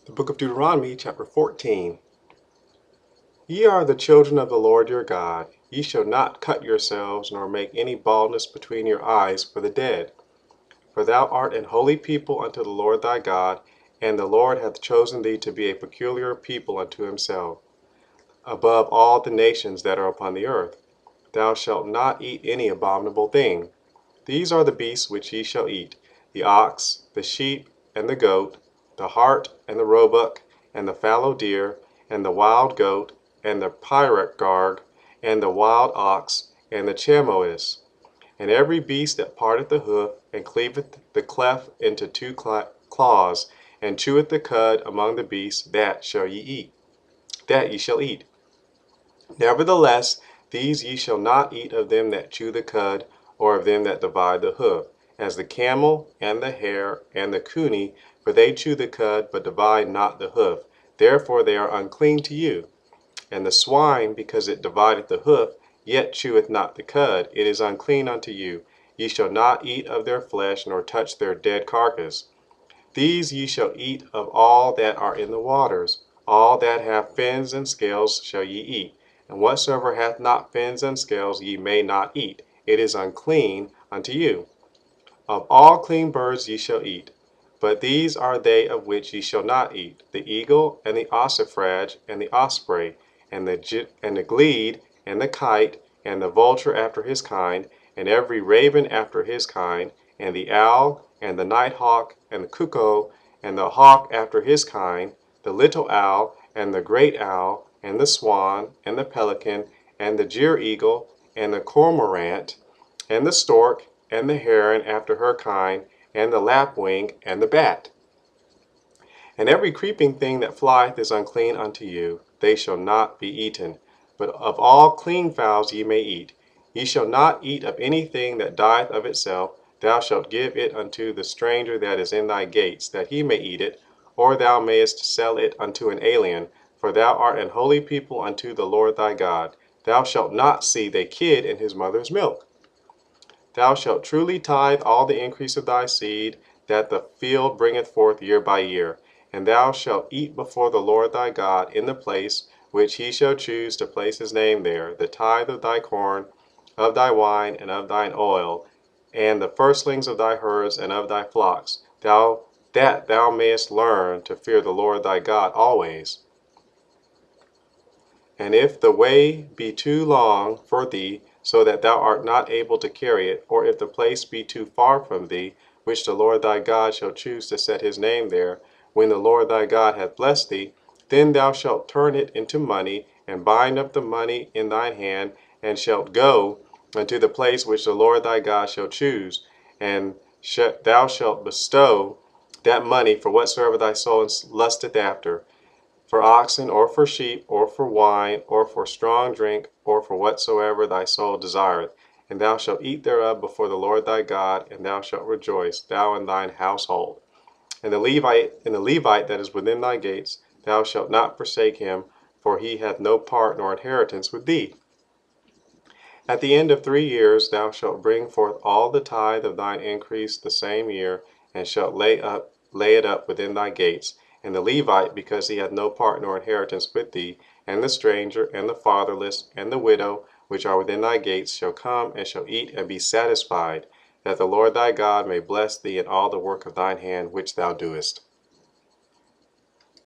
The book of Deuteronomy, chapter 14. Ye are the children of the Lord your God. Ye shall not cut yourselves, nor make any baldness between your eyes for the dead. For thou art an holy people unto the Lord thy God, and the Lord hath chosen thee to be a peculiar people unto himself, above all the nations that are upon the earth. Thou shalt not eat any abominable thing. These are the beasts which ye shall eat: the ox, the sheep, and the goat, the hart, and the roebuck, and the fallow deer, and the wild goat, and the pygarg, and the wild ox, and the chamois, and every beast that parteth the hoof, and cleaveth the cleft into two claws, and cheweth the cud among the beasts, that ye shall eat. Nevertheless, these ye shall not eat of them that chew the cud, or of them that divide the hoof, as the camel, and the hare, and the cunny, for they chew the cud, but divide not the hoof. Therefore they are unclean to you. And the swine, because it divideth the hoof, yet cheweth not the cud, it is unclean unto you. Ye shall not eat of their flesh, nor touch their dead carcass. These ye shall eat of all that are in the waters. All that have fins and scales shall ye eat. And whatsoever hath not fins and scales ye may not eat. It is unclean unto you. Of all clean birds ye shall eat. But these are they of which ye shall not eat: the eagle, and the ossifrage, and the osprey, and the glede, and the kite, and the vulture after his kind, and every raven after his kind, and the owl, and the nighthawk, and the cuckoo, and the hawk after his kind, the little owl, and the great owl, and the swan, and the pelican, and the jeer-eagle, and the cormorant, and the stork, and the heron after her kind, and the lapwing, and the bat. And every creeping thing that flieth is unclean unto you. They shall not be eaten. But of all clean fowls ye may eat. Ye shall not eat of anything that dieth of itself. Thou shalt give it unto the stranger that is in thy gates, that he may eat it, or thou mayest sell it unto an alien, for thou art an holy people unto the Lord thy God. Thou shalt not seethe a kid in his mother's milk. Thou shalt truly tithe all the increase of thy seed that the field bringeth forth year by year. And thou shalt eat before the Lord thy God in the place which he shall choose to place his name there, the tithe of thy corn, of thy wine, and of thine oil, and the firstlings of thy herds and of thy flocks, that thou mayest learn to fear the Lord thy God always. And if the way be too long for thee, so that thou art not able to carry it, or if the place be too far from thee, which the Lord thy God shall choose to set his name there, when the Lord thy God hath blessed thee, then thou shalt turn it into money, and bind up the money in thine hand, and shalt go unto the place which the Lord thy God shall choose, and thou shalt bestow that money for whatsoever thy soul lusteth after, for oxen, or for sheep, or for wine, or for strong drink, or for whatsoever thy soul desireth. And thou shalt eat thereof before the Lord thy God, and thou shalt rejoice, thou and thine household. And the Levite that is within thy gates, thou shalt not forsake him, for he hath no part nor inheritance with thee. At the end of 3 years thou shalt bring forth all the tithe of thine increase the same year, and shalt lay it up within thy gates. And the Levite, because he hath no part nor inheritance with thee, and the stranger, and the fatherless, and the widow, which are within thy gates, shall come and shall eat and be satisfied, that the Lord thy God may bless thee in all the work of thine hand which thou doest.